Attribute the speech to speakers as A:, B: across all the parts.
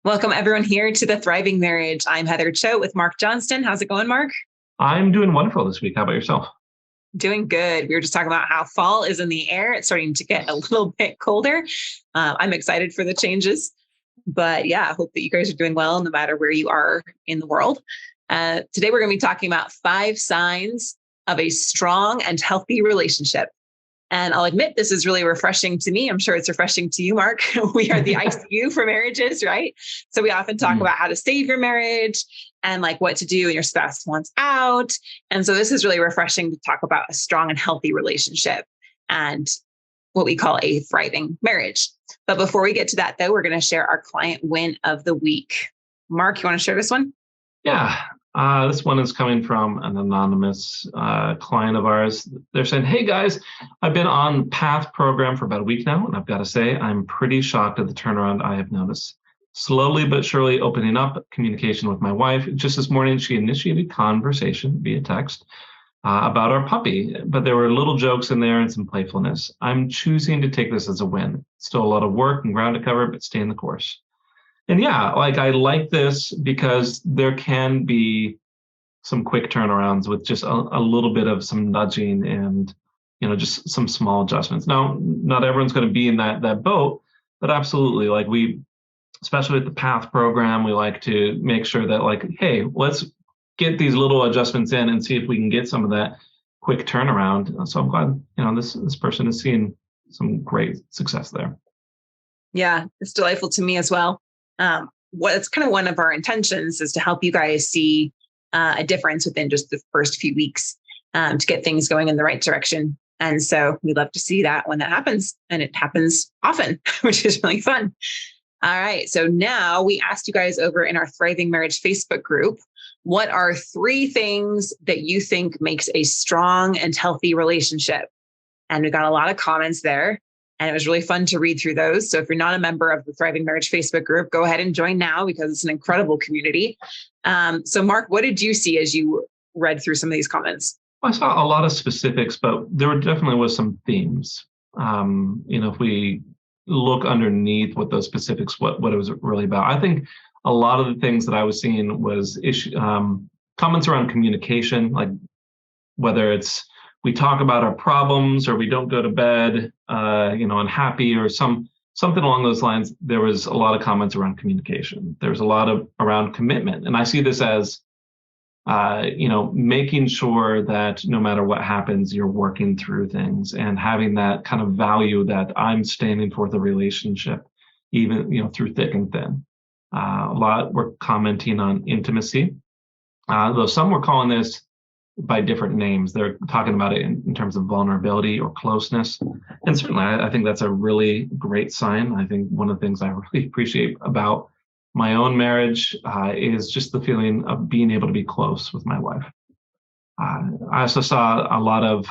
A: Welcome everyone here to the Thriving Marriage. I'm Heather Choate with Marc Johnston. How's it going, Marc?
B: I'm doing wonderful this week. How about yourself?
A: Doing good. We were just talking about how fall is in the air. It's starting to get a little bit colder. I'm excited for the changes, but yeah, I hope that you guys are doing well no matter where you are in the world. Today, we're going to be talking about 5 signs of a strong and healthy relationship. And I'll admit, this is really refreshing to me. I'm sure it's refreshing to you, Marc. We are the ICU for marriages, right? So we often talk about how to save your marriage and like what to do when your spouse wants out. And so this is really refreshing to talk about a strong and healthy relationship and what we call a thriving marriage. But before we get to that, though, we're going to share our client win of the week. Marc, you want to share this one?
B: Yeah. This one is coming from an anonymous client of ours. They're saying, hey guys, I've been on PATH program for about a week now, and I've got to say, I'm pretty shocked at the turnaround I have noticed. Slowly but surely opening up communication with my wife. Just this morning, she initiated conversation via text about our puppy, but there were little jokes in there and some playfulness. I'm choosing to take this as a win. Still a lot of work and ground to cover, but stay in the course. And yeah, like I like this because there can be some quick turnarounds with just a little bit of some nudging and, just some small adjustments. Now, not everyone's going to be in that boat, but absolutely, like especially with the PATH program, we like to make sure that like, hey, let's get these little adjustments in and see if we can get some of that quick turnaround. So I'm glad, this person is seeing some great success there.
A: Yeah, it's delightful to me as well. It's kind of one of our intentions is to help you guys see a difference within just the first few weeks to get things going in the right direction. And so we love to see that when that happens, and it happens often, which is really fun. All right. So now we asked you guys over in our Thriving Marriage Facebook group, what are 3 things that you think makes a strong and healthy relationship? And we got a lot of comments there. And it was really fun to read through those. So if you're not a member of the Thriving Marriage Facebook group, go ahead and join now because it's an incredible community. So Marc, what did you see as you read through some of these comments?
B: I saw a lot of specifics, but there definitely was some themes. If we look underneath what those specifics, what it was really about, I think a lot of the things that I was seeing was comments around communication, like whether it's we talk about our problems or we don't go to bed, unhappy or something along those lines. There was a lot of comments around communication. There's a lot around commitment. And I see this as, making sure that no matter what happens, you're working through things and having that kind of value that I'm standing for the relationship, even, through thick and thin. A lot were commenting on intimacy, though some were calling this by different names. They're talking about it in terms of vulnerability or closeness. And certainly I think that's a really great sign. I think one of the things I really appreciate about my own marriage is just the feeling of being able to be close with my wife. I also saw a lot of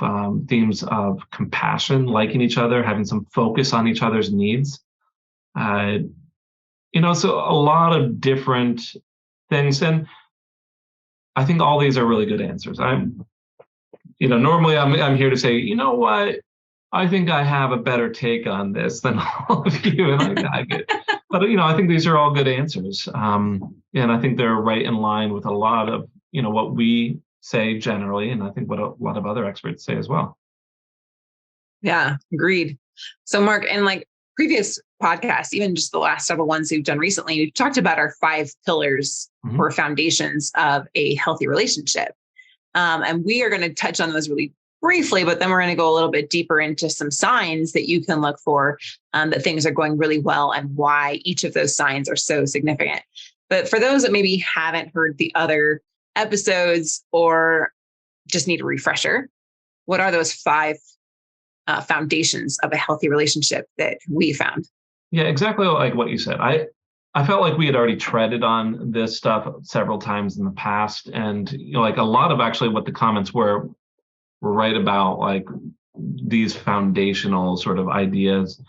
B: themes of compassion, liking each other, having some focus on each other's needs. So a lot of different things. And I think all these are really good answers. Normally I'm here to say, you know what? I think I have a better take on this than all of you. And I get, but I think these are all good answers. And I think they're right in line with a lot of, what we say generally. And I think what a lot of other experts say as well.
A: Yeah, agreed. So Marc, in like previous podcasts, even just the last several ones we've done recently, we've talked about our 5 pillars or foundations of a healthy relationship. And we are going to touch on those really briefly, but then we're going to go a little bit deeper into some signs that you can look for that things are going really well and why each of those signs are so significant. But for those that maybe haven't heard the other episodes or just need a refresher, what are those 5 foundations of a healthy relationship that we found?
B: Yeah, exactly like what you said. I felt like we had already treaded on this stuff several times in the past. And like a lot of actually what the comments were right about like these foundational sort of ideas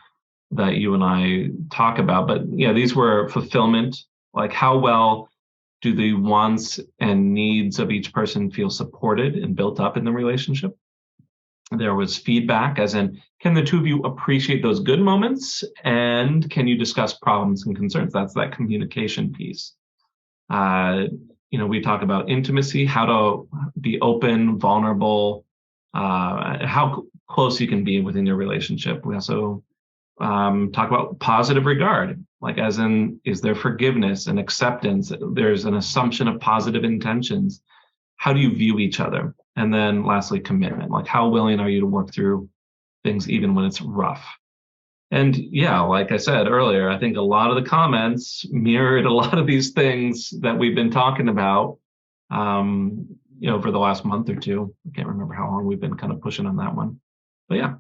B: that you and I talk about. But yeah, these were fulfillment, like how well do the wants and needs of each person feel supported and built up in the relationship? There was feedback, as in, can the two of you appreciate those good moments? And can you discuss problems and concerns? That's that communication piece. We talk about intimacy, how to be open, vulnerable, how close you can be within your relationship. We also talk about positive regard, like as in, is there forgiveness and acceptance? There's an assumption of positive intentions. How do you view each other? And then lastly, commitment, like how willing are you to work through things even when it's rough? And yeah, like I said earlier, I think a lot of the comments mirrored a lot of these things that we've been talking about, for the last month or two. I can't remember how long we've been kind of pushing on that one. But yeah,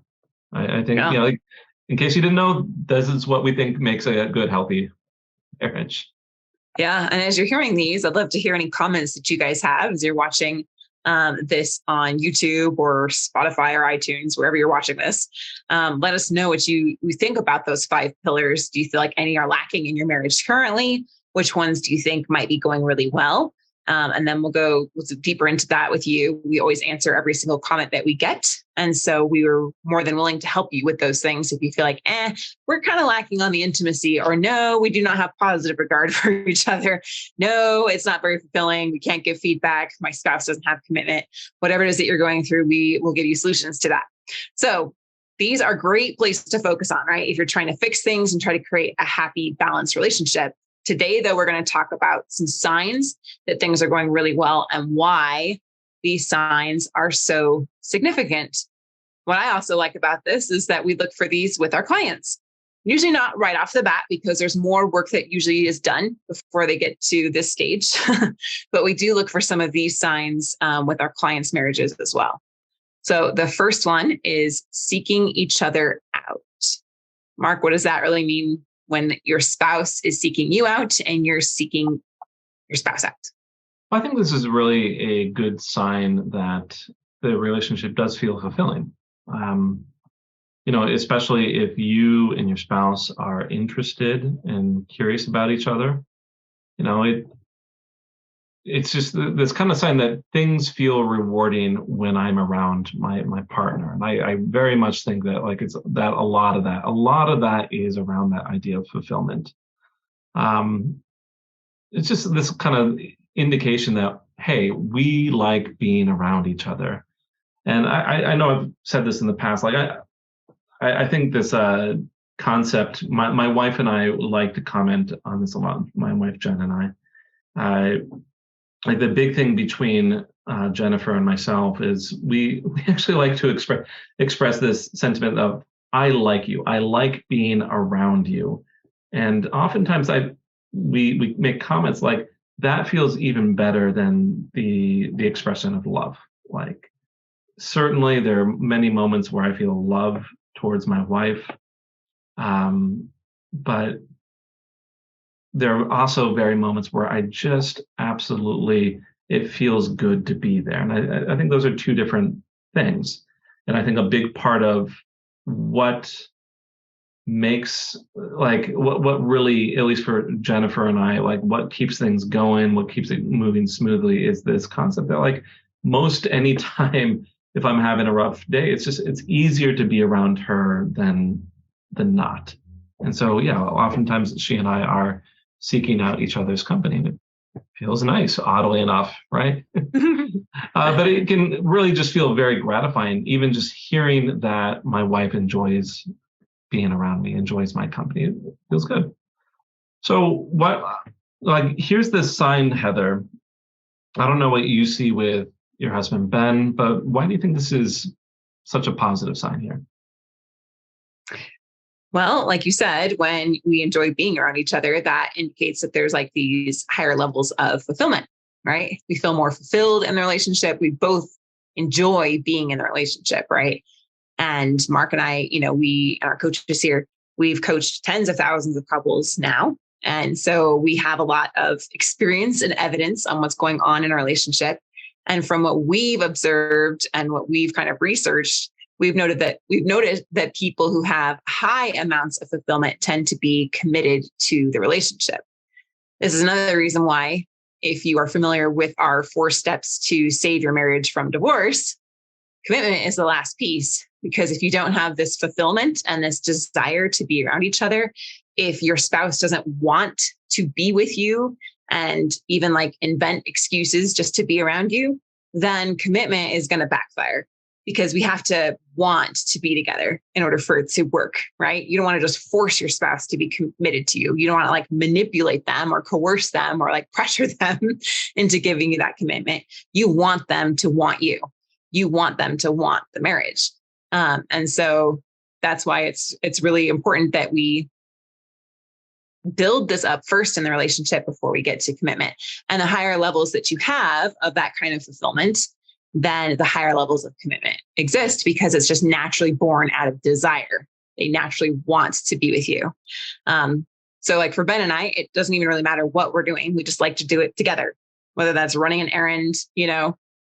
B: I think, like, in case you didn't know, this is what we think makes a good, healthy marriage.
A: Yeah. And as you're hearing these, I'd love to hear any comments that you guys have as you're watching this on YouTube or Spotify or iTunes, wherever you're watching this. Let us know what you think about those 5 pillars. Do you feel like any are lacking in your marriage currently? Which ones do you think might be going really well? And then we'll go deeper into that with you. We always answer every single comment that we get. And so we were more than willing to help you with those things. If you feel like, we're kind of lacking on the intimacy, or no, we do not have positive regard for each other. No, it's not very fulfilling. We can't give feedback. My spouse doesn't have commitment. Whatever it is that you're going through, we will give you solutions to that. So these are great places to focus on, right? If you're trying to fix things and try to create a happy, balanced relationship. Today, though, we're going to talk about some signs that things are going really well and why these signs are so significant. What I also like about this is that we look for these with our clients. Usually not right off the bat, because there's more work that usually is done before they get to this stage. But we do look for some of these signs with our clients' marriages as well. So the first one is seeking each other out. Marc, what does that really mean? When your spouse is seeking you out and you're seeking your spouse out?
B: I think this is really a good sign that the relationship does feel fulfilling. Especially if you and your spouse are interested and curious about each other. It's just this kind of sign that things feel rewarding when I'm around my partner. And I very much think that it's that a lot of that is around that idea of fulfillment. It's just this kind of indication that, hey, we like being around each other. And I know I've said this in the past, I think this concept, my wife and I like to comment on this a lot, my wife Jen and I. The big thing between Jennifer and myself is we actually like to express this sentiment of, I like you. I like being around you. And oftentimes we make comments like, that feels even better than the expression of love. Certainly there are many moments where I feel love towards my wife. But there are also very moments where I just absolutely, it feels good to be there. And I think those are two different things. And I think a big part of what makes what really, at least for Jennifer and I, what keeps things going, what keeps it moving smoothly is this concept that most any time if I'm having a rough day, it's easier to be around her than not. And so, yeah, oftentimes she and I are seeking out each other's company. And it feels nice, oddly enough, right? But it can really just feel very gratifying, even just hearing that my wife enjoys being around me, enjoys my company. It feels good. So here's this sign, Heather. I don't know what you see with your husband, Ben, but why do you think this is such a positive sign here?
A: Well, like you said, when we enjoy being around each other, that indicates that there's these higher levels of fulfillment, right? We feel more fulfilled in the relationship. We both enjoy being in the relationship, right? And Marc and I, we and our coaches here, we've coached tens of thousands of couples now. And so we have a lot of experience and evidence on what's going on in our relationship. And from what we've observed and what we've kind of researched, we've noticed that people who have high amounts of fulfillment tend to be committed to the relationship. This is another reason why, if you are familiar with our 4 steps to save your marriage from divorce, Commitment is the last piece, because if you don't have this fulfillment and this desire to be around each other, if your spouse doesn't want to be with you and even like invent excuses just to be around you, then commitment is going to backfire, because we have to want to be together in order for it to work, right? You don't want to just force your spouse to be committed to you. You don't want to like manipulate them or coerce them or like pressure them into giving you that commitment. You want them to want you. You want them to want the marriage. And so that's why it's really important that we build this up first in the relationship before we get to commitment. And the higher levels that you have of that kind of fulfillment, then the higher levels of commitment exist, because it's just naturally born out of desire. They naturally want to be with you. So like for Ben and I, it doesn't even really matter what we're doing. We just like to do it together, whether that's running an errand,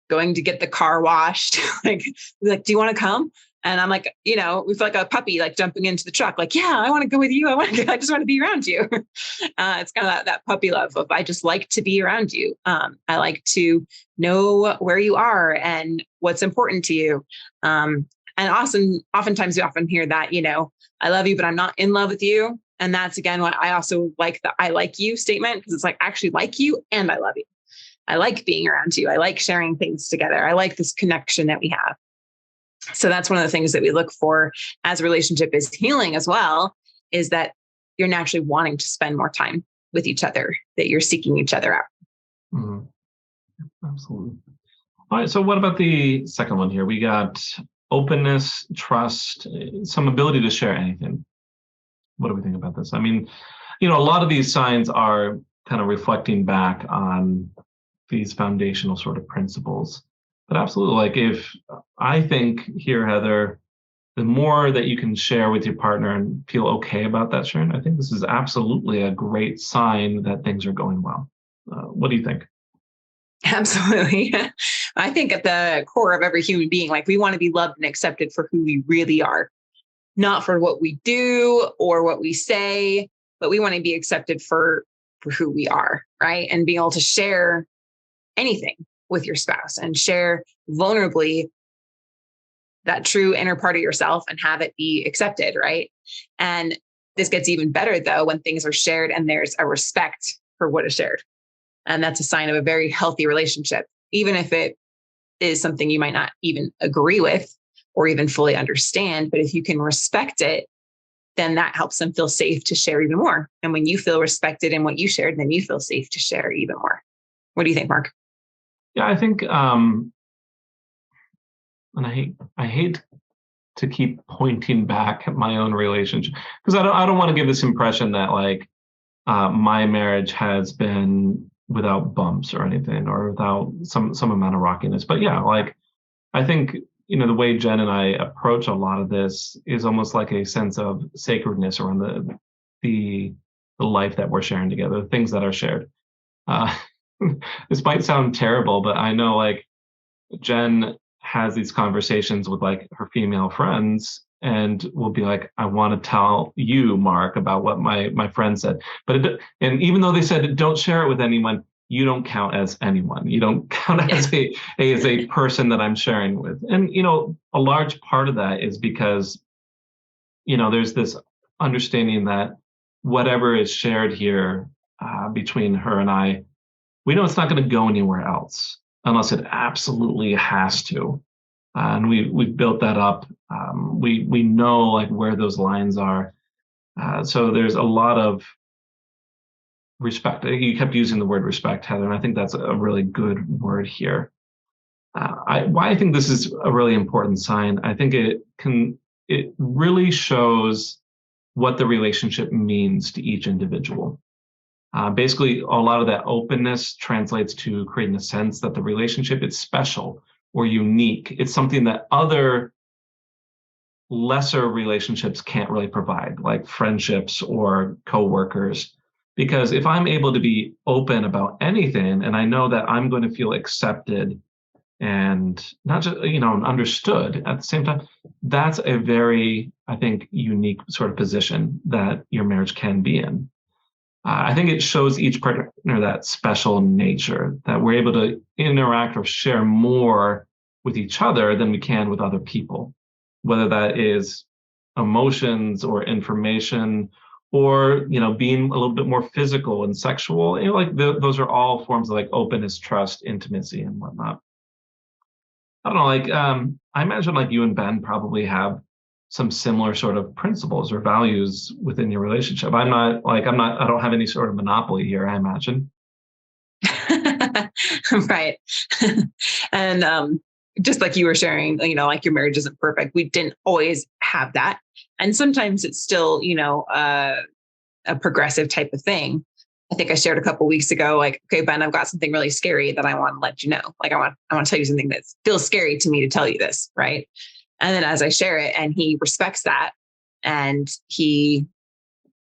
A: going to get the car washed. like, do you want to come? And I'm like, we feel like a puppy, like jumping into the truck, like, yeah, I want to go with you. I just want to be around you. It's kind of that puppy love of, I just like to be around you. I like to know where you are and what's important to you. And oftentimes we often hear that, I love you, but I'm not in love with you. And that's again, what I also like the I like you statement, because it's like, I actually like you and I love you. I like being around you. I like sharing things together. I like this connection that we have. So that's one of the things that we look for as a relationship is healing as well, is that you're naturally wanting to spend more time with each other, that you're seeking each other out.
B: Mm-hmm. Absolutely. All right. So what about the second one here? We got openness, trust, some ability to share anything. What do we think about this? I mean, a lot of these signs are kind of reflecting back on these foundational sort of principles. But absolutely, like if I think here, Heather, the more that you can share with your partner and feel okay about that sharing, I think this is absolutely a great sign that things are going well. What do you think?
A: Absolutely. I think at the core of every human being, like we want to be loved and accepted for who we really are, not for what we do or what we say, but we want to be accepted for who we are, right? And being able to share anything with your spouse and share vulnerably that true inner part of yourself and have it be accepted, right? And this gets even better though when things are shared and there's a respect for what is shared. And that's a sign of a very healthy relationship, even if it is something you might not even agree with or even fully understand. But if you can respect it, then that helps them feel safe to share even more. And when you feel respected in what you shared, then you feel safe to share even more. What do you think, Marc?
B: Yeah, I think, and I hate to keep pointing back at my own relationship, because I don't want to give this impression that like my marriage has been without bumps or anything, or without some amount of rockiness. But yeah, like I think the way Jen and I approach a lot of this is almost like a sense of sacredness around the life that we're sharing together, the things that are shared. This might sound terrible, but I know like Jen has these conversations with like her female friends and will be like, I want to tell you, Marc, about what my friend said. And even though they said, don't share it with anyone, you don't count as anyone. You don't count as a person that I'm sharing with. And, a large part of that is because, there's this understanding that whatever is shared here between her and I, we know it's not going to go anywhere else unless it absolutely has to. And we've built that up. We know like where those lines are. So there's a lot of respect. You kept using the word respect, Heather, and I think that's a really good word here. Why I think this is a really important sign, I think it really shows what the relationship means to each individual. Basically, a lot of that openness translates to creating a sense that the relationship is special or unique. It's something that other lesser relationships can't really provide, like friendships or coworkers. Because if I'm able to be open about anything, and I know that I'm going to feel accepted and not just, understood at the same time, that's a very, I think, unique sort of position that your marriage can be in. I think it shows each partner that special nature, that we're able to interact or share more with each other than we can with other people, whether that is emotions or information, or being a little bit more physical and sexual. Like those are all forms of like openness, trust, intimacy, and whatnot. I don't know, like I imagine like you and Ben probably have some similar sort of principles or values within your relationship. I don't have any sort of monopoly here, I imagine.
A: Right. And just like you were sharing, like your marriage isn't perfect. We didn't always have that. And sometimes it's still, a progressive type of thing. I think I shared a couple of weeks ago, like, okay, Ben, I've got something really scary that I want to let you know. Like I want to tell you something that feels scary to me to tell you this. Right. And then as I share it and he respects that and he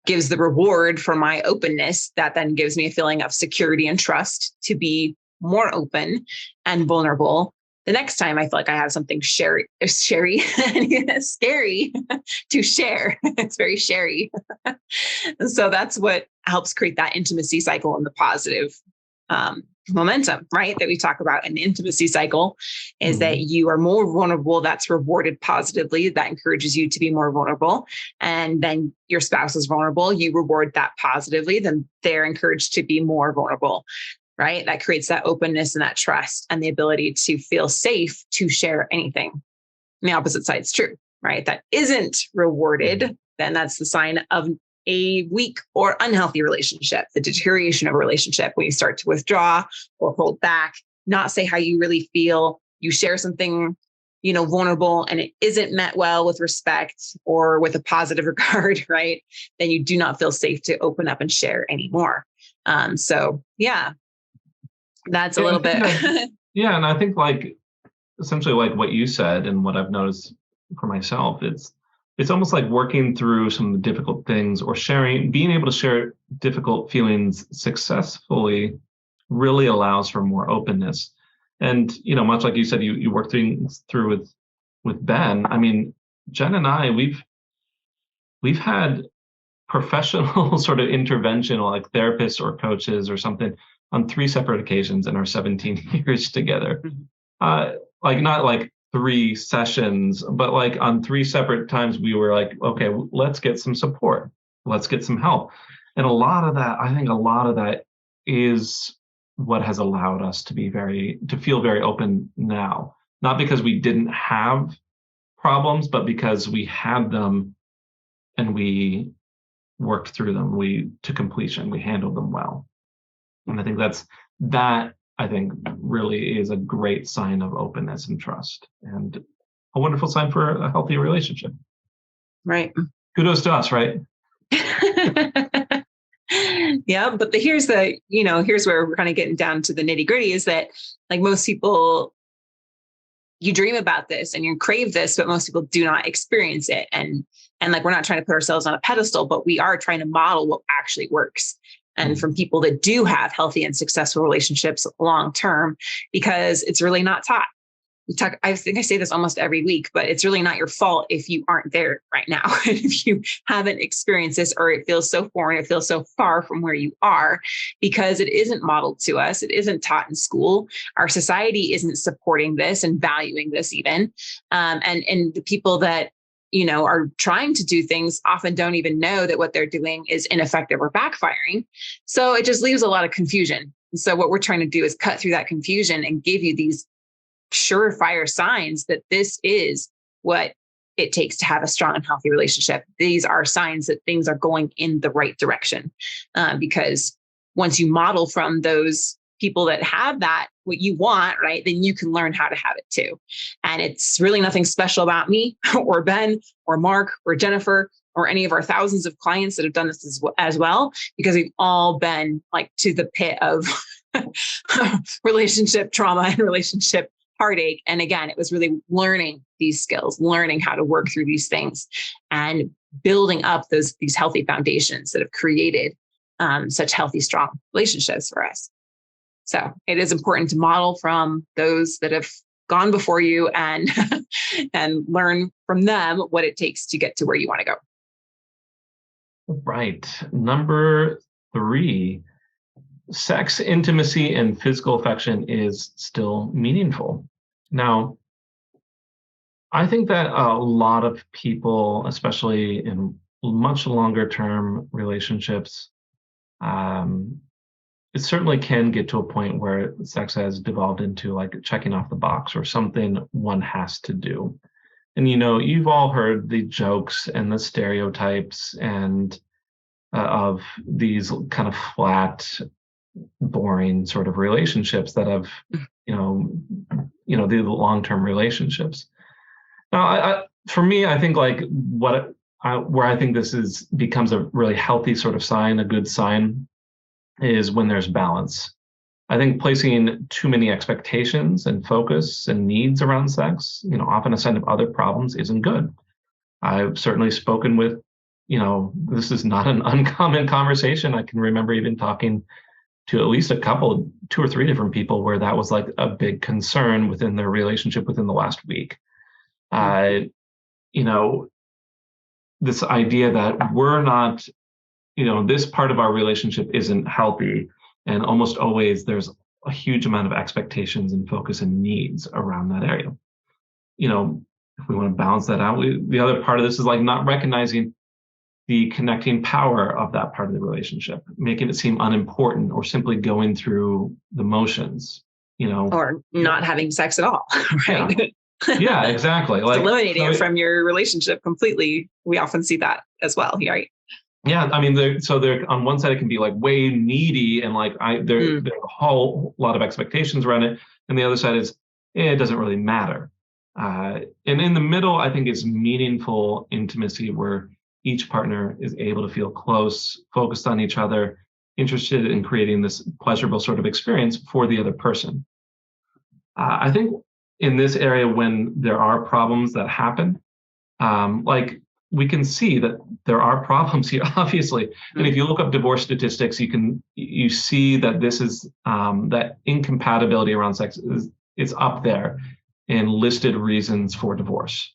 A: gives the reward for my openness, that then gives me a feeling of security and trust to be more open and vulnerable. The next time I feel like I have something scary to share. It's very sherry. So that's what helps create that intimacy cycle and the positive momentum, right? That we talk about an intimacy cycle is that you are more vulnerable. That's rewarded positively. That encourages you to be more vulnerable. And then your spouse is vulnerable. You reward that positively. Then they're encouraged to be more vulnerable, right? That creates that openness and that trust and the ability to feel safe to share anything. And the opposite side is true, right? That isn't rewarded, then that's the sign of a weak or unhealthy relationship, the deterioration of a relationship, when you start to withdraw or hold back, not say how you really feel. You share something, vulnerable, and it isn't met well with respect or with a positive regard, right? Then you do not feel safe to open up and share anymore. So yeah, that's a little bit.
B: Yeah. And I think like essentially like what you said and what I've noticed for myself, it's almost like working through some of the difficult things or being able to share difficult feelings successfully really allows for more openness. And, much like you said, you work things through with Ben. I mean, Jen and I, we've had professional sort of intervention, like therapists or coaches or something, on 3 separate occasions in our 17 years together. Like not like 3 sessions, but like on 3 separate times we were like, okay, let's get some support. Let's get some help. And I think a lot of that is what has allowed us to feel very open now. Not because we didn't have problems, but because we had them and we worked through them to completion. We handled them well. And I think that I think really is a great sign of openness and trust, and a wonderful sign for a healthy relationship.
A: Right.
B: Kudos to us, right?
A: Yeah. But here's where we're kind of getting down to the nitty gritty, is that like most people, you dream about this and you crave this, but most people do not experience it. And like, we're not trying to put ourselves on a pedestal, but we are trying to model what actually works. And from people that do have healthy and successful relationships long-term, because it's really not taught. I think I say this almost every week, but it's really not your fault if you aren't there right now. If you haven't experienced this, or it feels so foreign, it feels so far from where you are, because it isn't modeled to us. It isn't taught in school. Our society isn't supporting this and valuing this even. And the people that are trying to do things often don't even know that what they're doing is ineffective or backfiring. So it just leaves a lot of confusion. And so what we're trying to do is cut through that confusion and give you these surefire signs that this is what it takes to have a strong and healthy relationship. These are signs that things are going in the right direction. Because once you model from those people that have that, what you want, right, then you can learn how to have it too. And it's really nothing special about me or Ben or Mark or Jennifer or any of our thousands of clients that have done this as well, because we've all been like to the pit of relationship trauma and relationship heartache. And again, it was really learning these skills, learning how to work through these things and building up these healthy foundations that have created such healthy, strong relationships for us. So it is important to model from those that have gone before you and and learn from them what it takes to get to where you want to go.
B: Right. Number 3, sex, intimacy, and physical affection is still meaningful. Now, I think that a lot of people, especially in much longer term relationships, um, it certainly can get to a point where sex has devolved into like checking off the box or something one has to do. And you've all heard the jokes and the stereotypes and of these kind of flat, boring sort of relationships that have, you know, the long-term relationships. Now, for me, I think like where I think this becomes a really healthy sort of sign, a good sign, is when there's balance. I think placing too many expectations and focus and needs around sex, often a sign of other problems, isn't good. I've certainly spoken with, this is not an uncommon conversation. I can remember even talking to at least two or three different people where that was like a big concern within their relationship within the last week. You know, this idea that we're not, this part of our relationship isn't healthy. And almost always there's a huge amount of expectations and focus and needs around that area. If we want to balance that out, the other part of this is like not recognizing the connecting power of that part of the relationship, making it seem unimportant or simply going through the motions,
A: or not having sex at all, right?
B: Yeah, exactly.
A: Like eliminating it from your relationship completely. We often see that as well, right?
B: Yeah, I mean, they're on one side it can be like way needy and like there's a whole lot of expectations around it, and the other side is it doesn't really matter. And in the middle, I think is meaningful intimacy where each partner is able to feel close, focused on each other, interested in creating this pleasurable sort of experience for the other person. I think in this area, when there are problems that happen, like we can see that there are problems here, obviously. And if you look up divorce statistics, you see that this is that incompatibility around sex is up there in listed reasons for divorce.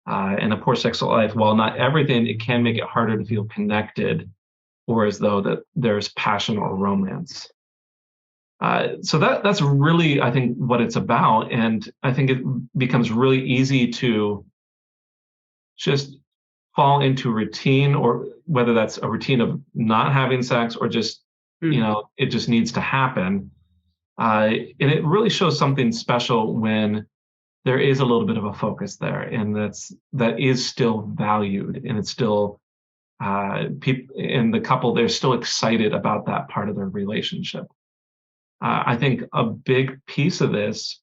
B: And a poor sexual life, while not everything, it can make it harder to feel connected or as though that there's passion or romance. So that's really, I think, what it's about. And I think it becomes really easy to just fall into routine, or whether that's a routine of not having sex or just, it just needs to happen. And it really shows something special when there is a little bit of a focus there, and that is still valued, and it's still people in the couple, they're still excited about that part of their relationship. I think a big piece of this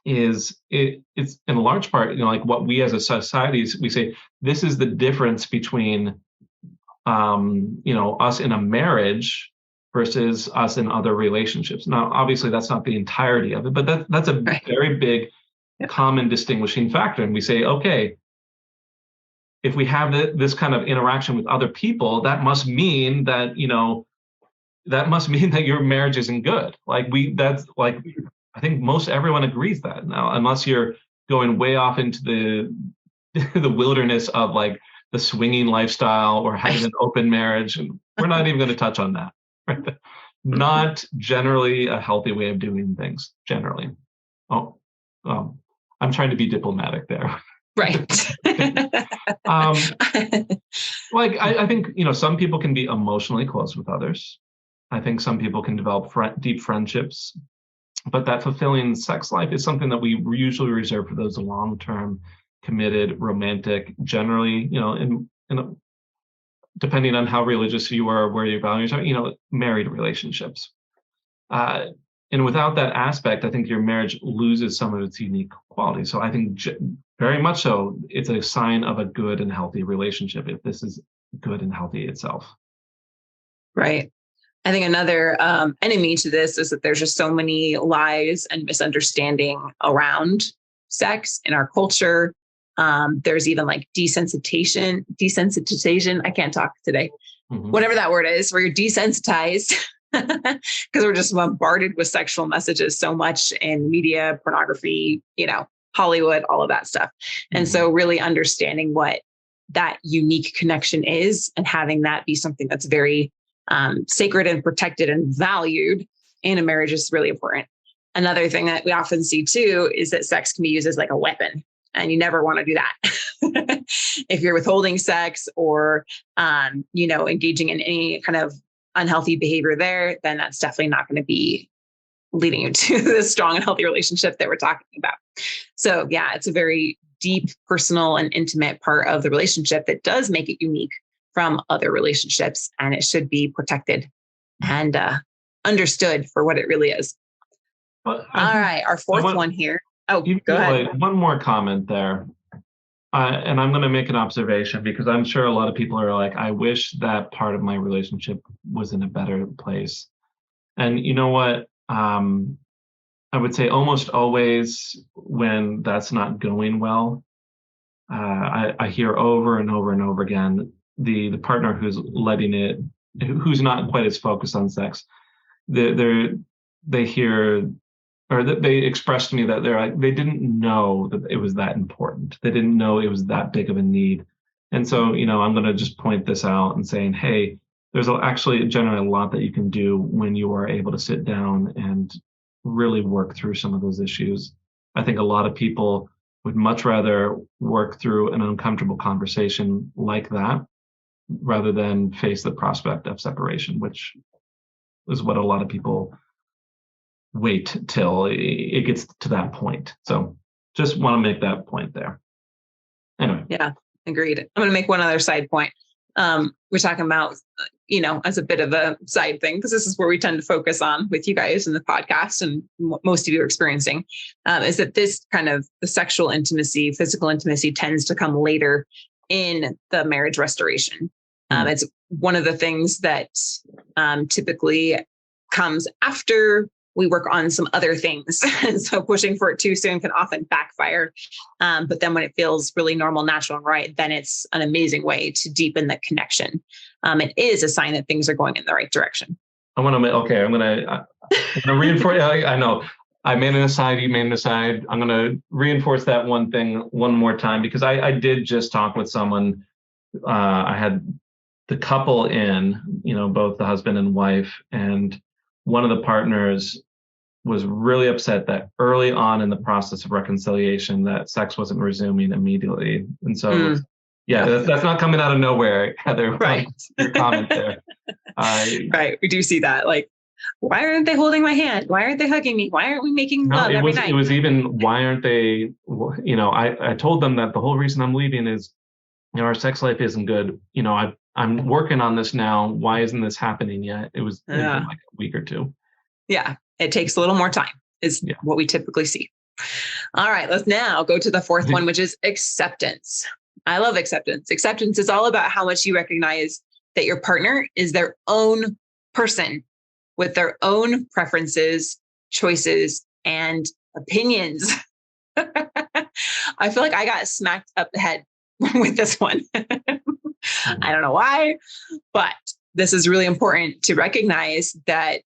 B: is it's in large part, like what we as a society, we say, this is the difference between, us in a marriage versus us in other relationships. Now, obviously that's not the entirety of it, but that's a very big common distinguishing factor. And we say, okay, if we have this kind of interaction with other people, that must mean that, that your marriage isn't good. I think most everyone agrees that now, unless you're going way off into the wilderness of like the swinging lifestyle or having an open marriage. And we're not even going to touch on that. Right? Not generally a healthy way of doing things, generally. I'm trying to be diplomatic there.
A: Right.
B: I think, some people can be emotionally close with others. I think some people can develop deep friendships, but that fulfilling sex life is something that we usually reserve for those long-term, committed, romantic, generally, depending on how religious you are, where your values are, married relationships. And without that aspect, I think your marriage loses some of its unique qualities. So I think very much so, it's a sign of a good and healthy relationship if this is good and healthy itself.
A: Right. I think another enemy to this is that there's just so many lies and misunderstanding around sex in our culture. There's even like desensitization. I can't talk today. Whatever that word is, where you're desensitized because we're just bombarded with sexual messages so much in media, pornography, Hollywood, all of that stuff. And so really understanding what that unique connection is and having that be something that's very sacred and protected and valued in a marriage is really important. Another thing that we often see too is that sex can be used as like a weapon. And you never want to do that. If you're withholding sex or, engaging in any kind of unhealthy behavior there, then that's definitely not going to be leading you to the strong and healthy relationship that we're talking about. So yeah, it's a very deep, personal, and intimate part of the relationship that does make it unique from other relationships. And it should be protected and understood for what it really is. All right. Our fourth one here. Oh, go ahead.
B: One more comment there. And I'm going to make an observation because I'm sure a lot of people are like, I wish that part of my relationship was in a better place. And you know what? I would say almost always when that's not going well, I hear over and over and over again, the partner who's letting it, who's not quite as focused on sex, they hear, or that they expressed to me that they're like, they didn't know that it was that important. They didn't know it was that big of a need. And so, I'm going to just point this out and saying, hey, there's actually generally a lot that you can do when you are able to sit down and really work through some of those issues. I think a lot of people would much rather work through an uncomfortable conversation like that rather than face the prospect of separation, which is what a lot of people wait till it gets to that point. So just want to make that point there. Anyway.
A: Yeah, agreed. I'm going to make one other side point. We're talking about, as a bit of a side thing, because this is where we tend to focus on with you guys in the podcast and what most of you are experiencing, is that this kind of the sexual intimacy, physical intimacy tends to come later in the marriage restoration. It's one of the things that typically comes after we work on some other things. And so pushing for it too soon can often backfire. But then when it feels really normal, natural, and right, then it's an amazing way to deepen the connection. It is a sign that things are going in the right direction.
B: I'm going to reinforce. I know I made an aside, you made an aside. I'm going to reinforce that one thing one more time, because I did just talk with someone. I had the couple in, both the husband and wife, and one of the partners was really upset that early on in the process of reconciliation that sex wasn't resuming immediately. And so, that's not coming out of nowhere, Heather.
A: Right.
B: Your comment there.
A: Right. We do see that. Like, why aren't they holding my hand? Why aren't they hugging me? Why aren't we making love every night?
B: It was even, why aren't they, I told them that the whole reason I'm leaving is, our sex life isn't good. I'm working on this now. Why isn't this happening yet? It was like a week or two.
A: Yeah. It takes a little more time is what we typically see. All right. Let's now go to the fourth one, which is acceptance. I love acceptance. Acceptance is all about how much you recognize that your partner is their own person with their own preferences, choices, and opinions. I feel like I got smacked up the head with this one. I don't know why, but this is really important to recognize that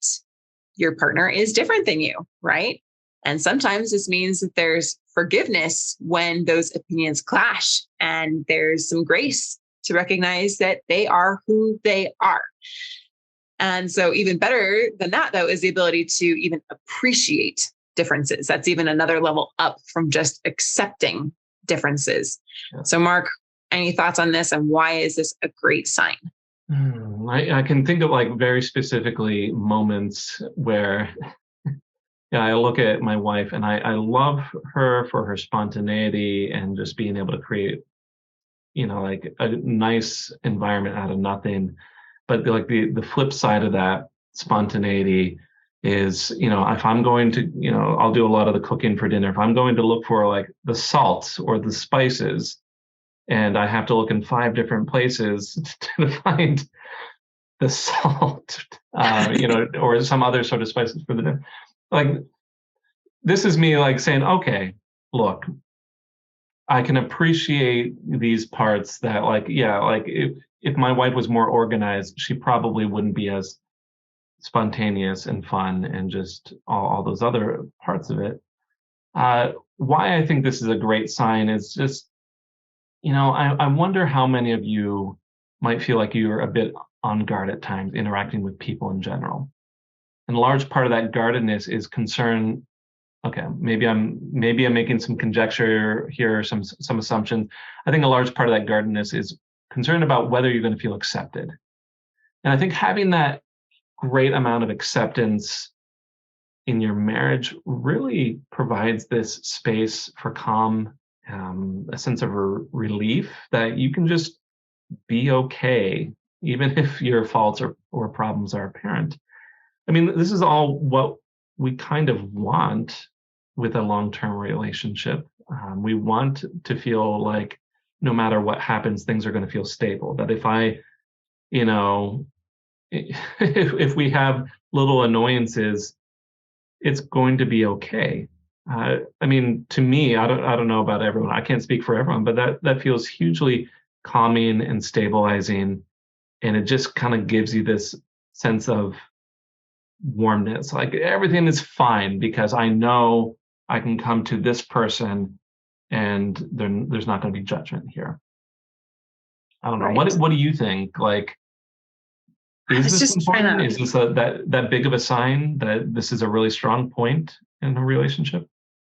A: your partner is different than you, right? And sometimes this means that there's forgiveness when those opinions clash, and there's some grace to recognize that they are who they are. And so even better than that, though, is the ability to even appreciate differences. That's even another level up from just accepting differences. Yeah. So Marc, any thoughts on this, and why is this a great sign?
B: I can think of very specifically moments where I look at my wife and I love her for her spontaneity and just being able to create, a nice environment out of nothing. But the flip side of that spontaneity is, if I'm going to, I'll do a lot of the cooking for dinner. If I'm going to look for the salts or the spices, and I have to look in 5 different places to find the salt, or some other sort of spices for the dinner. This is me saying, okay, look, I can appreciate these parts that if my wife was more organized, she probably wouldn't be as spontaneous and fun and just all those other parts of it. Why I think this is a great sign is just, I wonder how many of you might feel like you're a bit on guard at times interacting with people in general. And a large part of that guardedness is concern okay, maybe I'm making some conjecture here, some assumptions. I think a large part of that guardedness is concerned about whether you're going to feel accepted. And I think having that great amount of acceptance in your marriage really provides this space for calm, a sense of relief that you can just be okay, even if your faults or problems are apparent. I mean, this is all what we kind of want with a long-term relationship. We want to feel like no matter what happens, things are going to feel stable. That if I, you know, if we have little annoyances, it's going to be okay. I mean, to me, I don't know about everyone. I can't speak for everyone, but that feels hugely calming and stabilizing, and it just kind of gives you this sense of warmness. Like everything is fine because I know I can come to this person, and there's not going to be judgment here. I don't know.
A: Right.
B: What do you think? Like,
A: I
B: is
A: was
B: this
A: just trying
B: important?
A: to,
B: Is this that big of a sign that this is a really strong point in a relationship?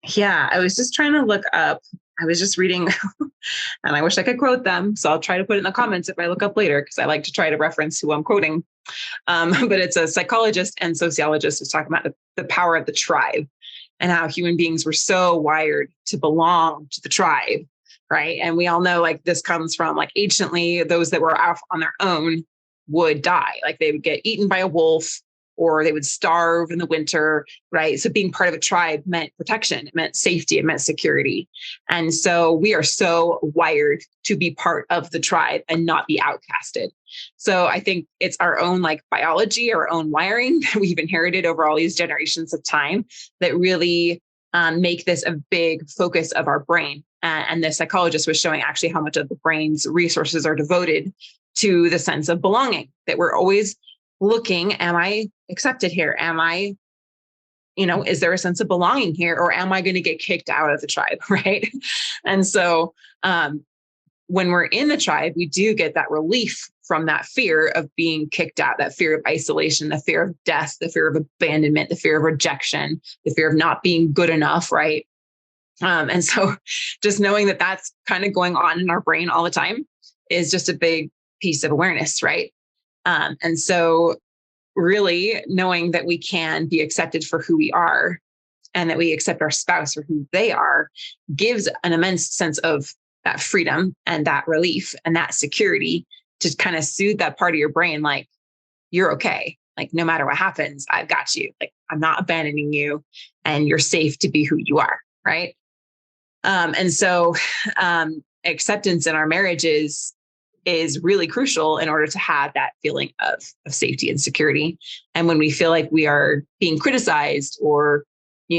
A: yeah, I was just trying to look up. I was just reading, and I wish I could quote them. So I'll try to put it in the comments if I look up later, because I like to try to reference who I'm quoting. But it's a psychologist and sociologist who's talking about the power of the tribe and how human beings were so wired to belong to the tribe, right? And we all know like this comes from like anciently, those that were off on their own would die. Like they would get eaten by a wolf or they would starve in the winter, right? So being part of a tribe meant protection, it meant safety, it meant security. And so we are so wired to be part of the tribe and not be outcasted. So I think it's our own like biology, our own wiring that we've inherited over all these generations of time that really make this a big focus of our brain. And the psychologist was showing actually how much of the brain's resources are devoted to the sense of belonging, that we're always looking, am I accepted here? Am I, is there a sense of belonging here? Or am I going to get kicked out of the tribe? Right. And so when we're in the tribe, we do get that relief from that fear of being kicked out, that fear of isolation, the fear of death, the fear of abandonment, the fear of rejection, the fear of not being good enough. Right. And so just knowing that that's kind of going on in our brain all the time is just a big piece of awareness. Right. And so really knowing that we can be accepted for who we are and that we accept our spouse for who they are gives an immense sense of that freedom and that relief and that security to kind of soothe that part of your brain. Like, you're okay. Like, no matter what happens, I've got you. Like, I'm not abandoning you and you're safe to be who you are. Right. And so acceptance in our marriages is really crucial in order to have that feeling of safety and security. And when we feel like we are being criticized or,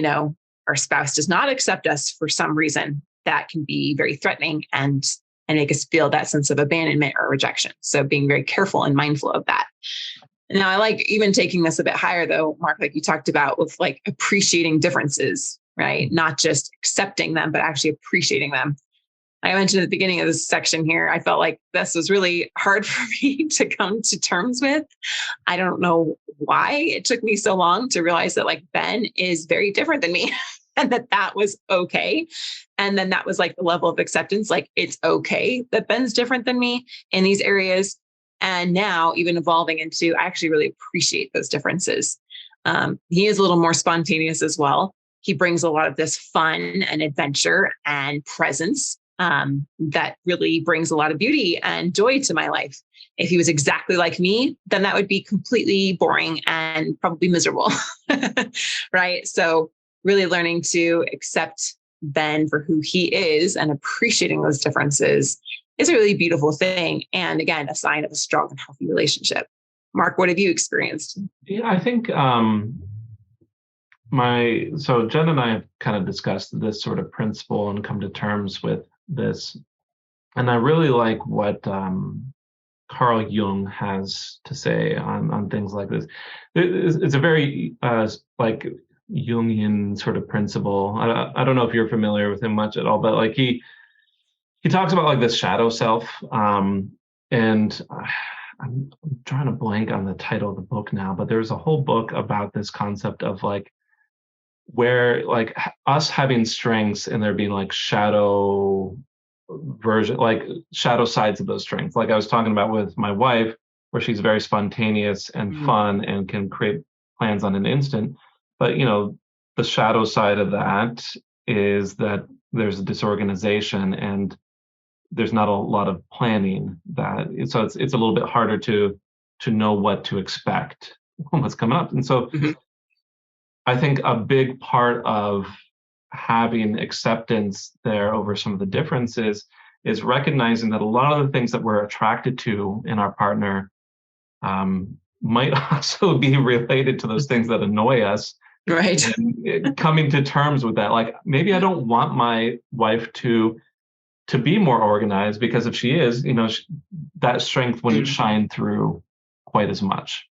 A: our spouse does not accept us for some reason, that can be very threatening and make us feel that sense of abandonment or rejection. So being very careful and mindful of that. Now, I like even taking this a bit higher though, Mark, like you talked about with like appreciating differences, right? Not just accepting them, but actually appreciating them. I mentioned at the beginning of this section here, I felt like this was really hard for me to come to terms with. I don't know why it took me so long to realize that like Ben is very different than me and that was okay. And then that was like the level of acceptance. Like, it's okay that Ben's different than me in these areas. And now even evolving into, I actually really appreciate those differences. He is a little more spontaneous as well. He brings a lot of this fun and adventure and presence that really brings a lot of beauty and joy to my life. If he was exactly like me, then that would be completely boring and probably miserable. Right. So really learning to accept Ben for who he is and appreciating those differences is a really beautiful thing. And again, a sign of a strong and healthy relationship. Mark, what have you experienced?
B: Yeah, I think so Jen and I have kind of discussed this sort of principle and come to terms with this. And I really like what Carl Jung has to say on things like this. It's a very like Jungian sort of principle. I don't know if you're familiar with him much at all, but like he talks about like this shadow self. And I'm trying to blank on the title of the book now, but there's a whole book about this concept of like where like us having strengths and there being like shadow version, like shadow sides of those strengths. Like I was talking about with my wife, where she's very spontaneous and fun and can create plans on an instant. But, the shadow side of that is that there's a disorganization and there's not a lot of planning so it's a little bit harder to know what to expect when what's coming up. And so I think a big part of having acceptance there over some of the differences is recognizing that a lot of the things that we're attracted to in our partner might also be related to those things that annoy us.
A: Right.
B: And coming to terms with that, like maybe I don't want my wife to be more organized, because if she is, that strength wouldn't shine through quite as much.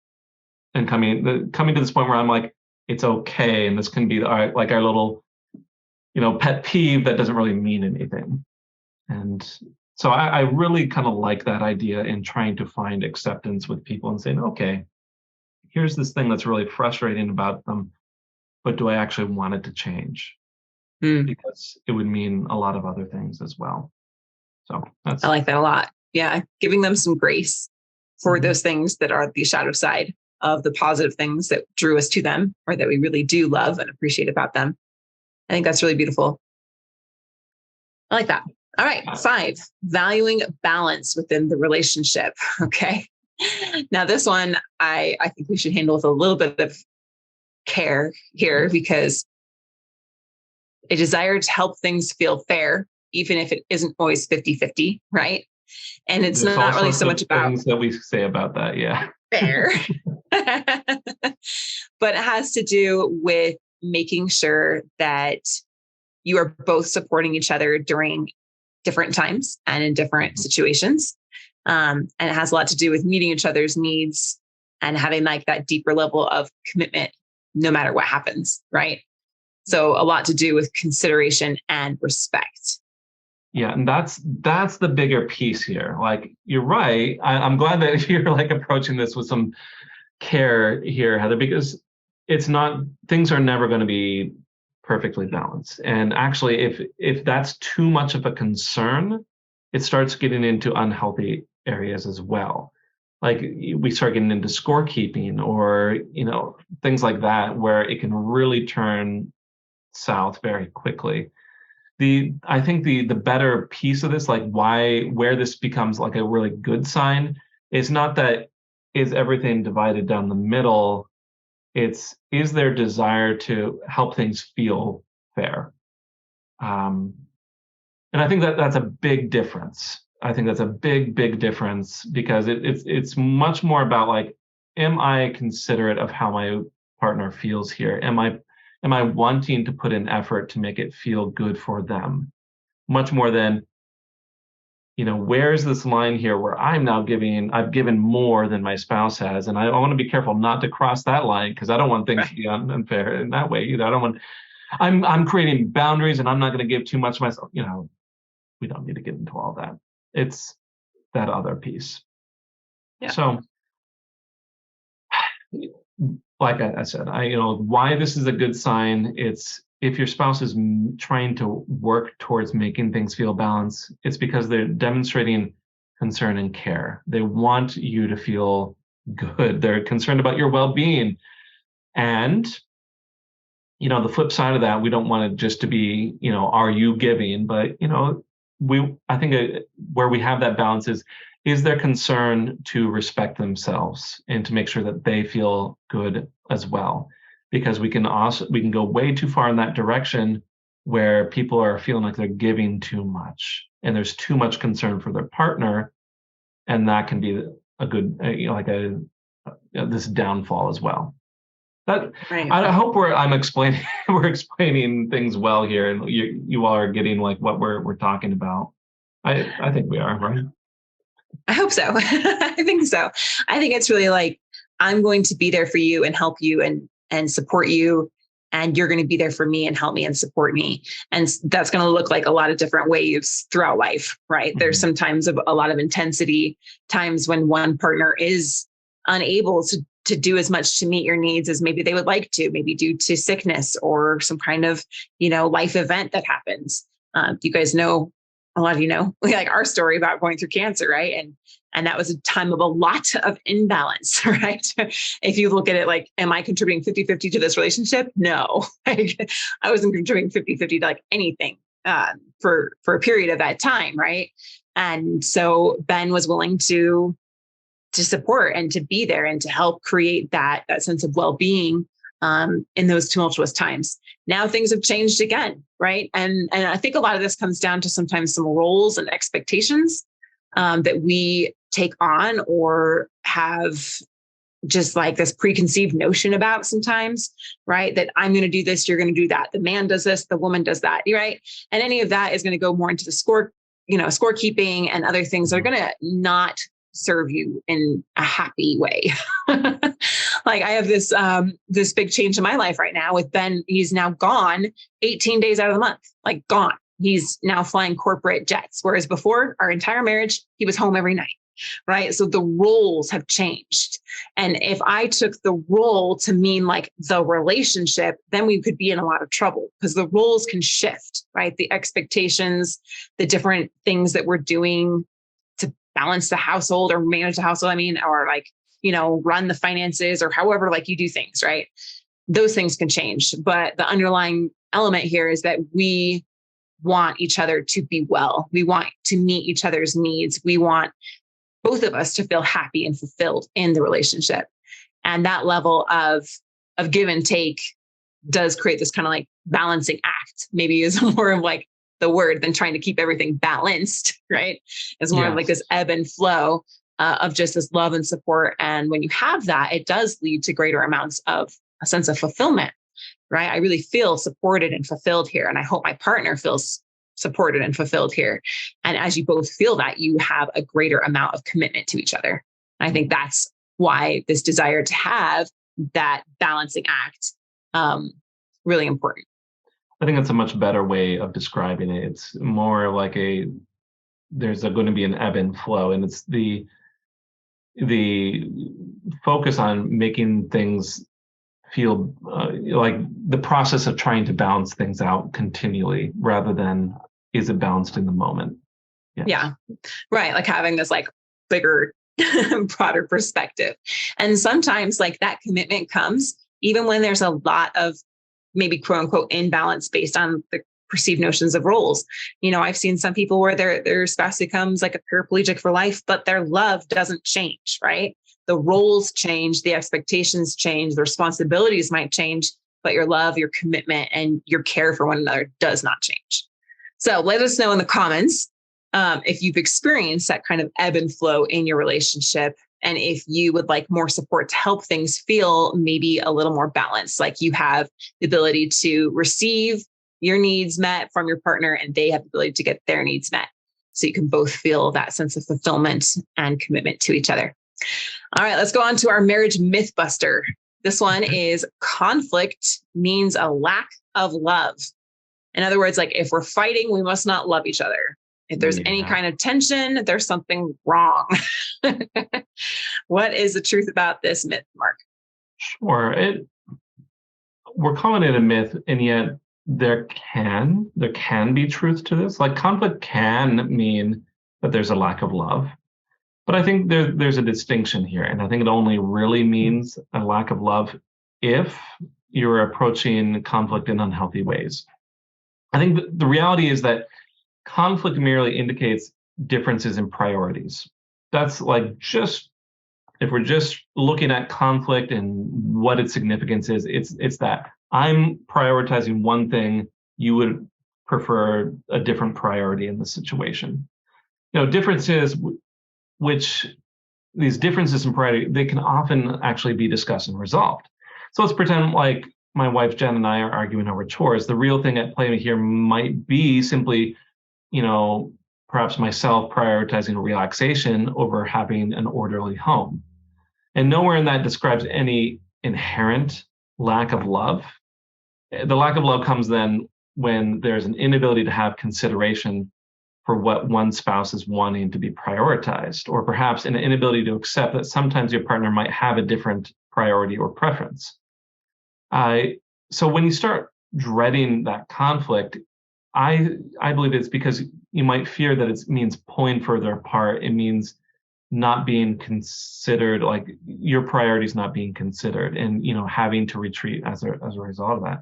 B: And coming to this point where I'm like, it's okay, and this can be our little, pet peeve that doesn't really mean anything. And so I really kind of like that idea in trying to find acceptance with people and saying, okay, here's this thing that's really frustrating about them, but do I actually want it to change? Because it would mean a lot of other things as well. So I
A: like that a lot. Yeah. Giving them some grace for those things that are the shadow side of the positive things that drew us to them, or that we really do love and appreciate about them. I think that's really beautiful. I like that. All right. 5, valuing balance within the relationship. Okay. Now this one, I think we should handle with a little bit of care here, because a desire to help things feel fair, even if it isn't always 50-50, right? And it's not really so much about
B: things that we say about that. Yeah.
A: Fair. But it has to do with making sure that you are both supporting each other during different times and in different situations. And it has a lot to do with meeting each other's needs and having like that deeper level of commitment, no matter what happens, right? So a lot to do with consideration and respect.
B: Yeah, and that's the bigger piece here. Like, you're right. I'm glad that you're like approaching this with some care here, Heather, because things are never going to be perfectly balanced. And actually, if that's too much of a concern, it starts getting into unhealthy areas as well. Like we start getting into scorekeeping or, things like that, where it can really turn south very quickly. I think the better piece of this, like where this becomes like a really good sign, is not that is everything divided down the middle. Is their desire to help things feel fair. And I think that's a big difference. I think that's a big, big difference, because it's much more about like, am I considerate of how my partner feels here? Am I wanting to put in effort to make it feel good for them? Much more than, where's this line here where I've given more than my spouse has. And I want to be careful not to cross that line, because I don't want things to be unfair in that way either. I'm creating boundaries, and I'm not going to give too much of myself. We don't need to get into all that. It's that other piece. Yeah. So, like I said, why this is a good sign. It's if your spouse is trying to work towards making things feel balanced, it's because they're demonstrating concern and care. They want you to feel good. They're concerned about your well-being. And, the flip side of that, we don't want it just to be, are you giving? But, I think where we have that balance is their concern to respect themselves and to make sure that they feel good as well. Because we can go way too far in that direction, where people are feeling like they're giving too much and there's too much concern for their partner, and that can be a good this downfall as well. Right. I hope we're explaining things well here, and you all are getting like what we're talking about. I think we are, right?
A: I hope so. I think so. I think it's really like, I'm going to be there for you and help you and support you. And you're going to be there for me and help me and support me. And that's going to look like a lot of different ways throughout life, right? Mm-hmm. There's some times of a lot of intensity, times when one partner is unable to to do as much to meet your needs as maybe they would like to, maybe due to sickness or some kind of, life event that happens. You guys know, a lot of like our story about going through cancer, right? And that was a time of a lot of imbalance, right? If you look at it like, am I contributing 50-50 to this relationship? No, I wasn't contributing 50-50 to like anything for a period of that time, right? And so Ben was willing to support and to be there and to help create that sense of well-being in those tumultuous times. Now things have changed again, right? And I think a lot of this comes down to sometimes some roles and expectations that we take on or have just like this preconceived notion about sometimes, right? That I'm going to do this, you're going to do that. The man does this, the woman does that, right? And any of that is going to go more into the scorekeeping and other things that are going to not serve you in a happy way. Like I have this big change in my life right now with Ben. He's now gone 18 days out of the month, like gone. He's now flying corporate jets. Whereas before our entire marriage, he was home every night. Right. So the roles have changed. And if I took the role to mean like the relationship, then we could be in a lot of trouble because the roles can shift, right? The expectations, the different things that we're doing to balance the household or manage the household, or like, run the finances or however, like you do things, right? Those things can change. But the underlying element here is that we want each other to be well. We want to meet each other's needs. We want both of us to feel happy and fulfilled in the relationship. And that level of give and take does create this kind of like balancing act, maybe is more of like the word than trying to keep everything balanced, right? It's more of like this ebb and flow of just this love and support. And when you have that, it does lead to greater amounts of a sense of fulfillment, right? I really feel supported and fulfilled here. And I hope my partner feels supported and fulfilled here. And as you both feel that, you have a greater amount of commitment to each other. And I think that's why this desire to have that balancing act, really important.
B: I think that's a much better way of describing it. It's more like there's going to be an ebb and flow, and it's the focus on making things feel like the process of trying to balance things out continually rather than is it balanced in the moment.
A: Yes. Yeah, right. Like having this like bigger, broader perspective. And sometimes like that commitment comes even when there's a lot of maybe quote unquote imbalance based on the perceived notions of roles. I've seen some people where their spouse becomes like a paraplegic for life, but their love doesn't change, right? The roles change, the expectations change, the responsibilities might change, but your love, your commitment, and your care for one another does not change. So let us know in the comments if you've experienced that kind of ebb and flow in your relationship, and if you would like more support to help things feel maybe a little more balanced, like you have the ability to receive your needs met from your partner and they have the ability to get their needs met. So you can both feel that sense of fulfillment and commitment to each other. All right, let's go on to our marriage myth buster. This one is conflict means a lack of love. In other words, like if we're fighting, we must not love each other. If there's any kind of tension, there's something wrong. What is the truth about this myth, Mark?
B: Sure. We're calling it a myth, and yet there can be truth to this. Like conflict can mean that there's a lack of love. But I think there's a distinction here. And I think it only really means a lack of love if you're approaching conflict in unhealthy ways. I think the reality is that conflict merely indicates differences in priorities. That's like if we're just looking at conflict and what its significance is, it's that I'm prioritizing one thing, you would prefer a different priority in the situation. Differences which these differences in priority, they can often actually be discussed and resolved. So let's pretend like my wife Jen and I are arguing over chores. The real thing at play here might be simply, perhaps myself prioritizing relaxation over having an orderly home. And nowhere in that describes any inherent lack of love. The lack of love comes then when there's an inability to have consideration for what one spouse is wanting to be prioritized, or perhaps an inability to accept that sometimes your partner might have a different priority or preference. So when you start dreading that conflict, I believe it's because you might fear that it means pulling further apart. It means not being considered, like your priorities not being considered, and having to retreat as a result of that.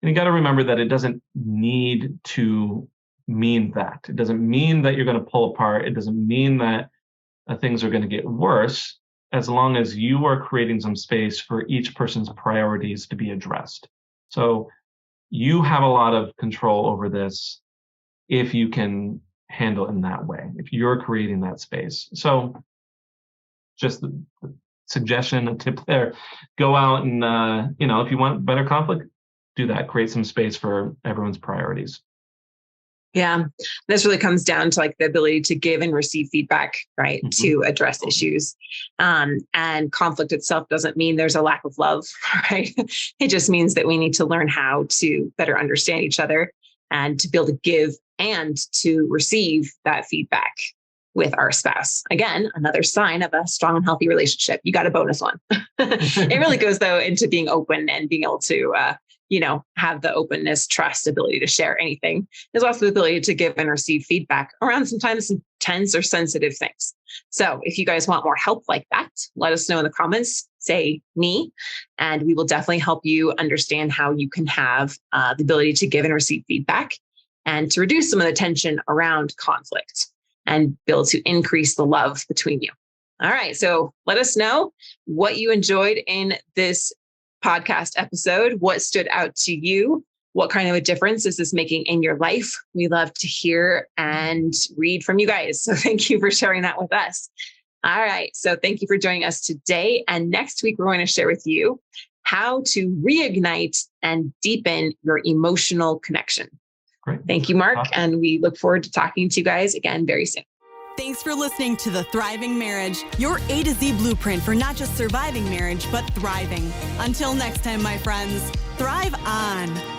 B: And you got to remember that it doesn't need to mean that. It doesn't mean that you're going to pull apart. It doesn't mean that things are going to get worse, as long as you are creating some space for each person's priorities to be addressed. So you have a lot of control over this if you can handle it in that way, if you're creating that space. So just the suggestion, a tip there, go out and, if you want better conflict, do that. Create some space for everyone's priorities.
A: Yeah, this really comes down to like the ability to give and receive feedback, right?
B: Mm-hmm.
A: To address issues. And conflict itself doesn't mean there's a lack of love, right? It just means that we need to learn how to better understand each other and to be able to give and to receive that feedback with our spouse. Again, another sign of a strong and healthy relationship. You got a bonus one. It really goes though into being open and being able to, have the openness, trust, ability to share anything. There's also the ability to give and receive feedback around sometimes some tense or sensitive things. So if you guys want more help like that, let us know in the comments, say me, and we will definitely help you understand how you can have the ability to give and receive feedback and to reduce some of the tension around conflict and be able to increase the love between you. All right. So let us know what you enjoyed in this podcast episode. What stood out to you? What kind of a difference is this making in your life? We love to hear and read from you guys. So thank you for sharing that with us. All right. So thank you for joining us today. And next week, we're going to share with you how to reignite and deepen your emotional connection.
B: Great.
A: Thank you, Mark. And we look forward to talking to you guys again very soon.
C: Thanks for listening to The Thriving Marriage, your A to Z blueprint for not just surviving marriage, but thriving. Until next time, my friends, thrive on.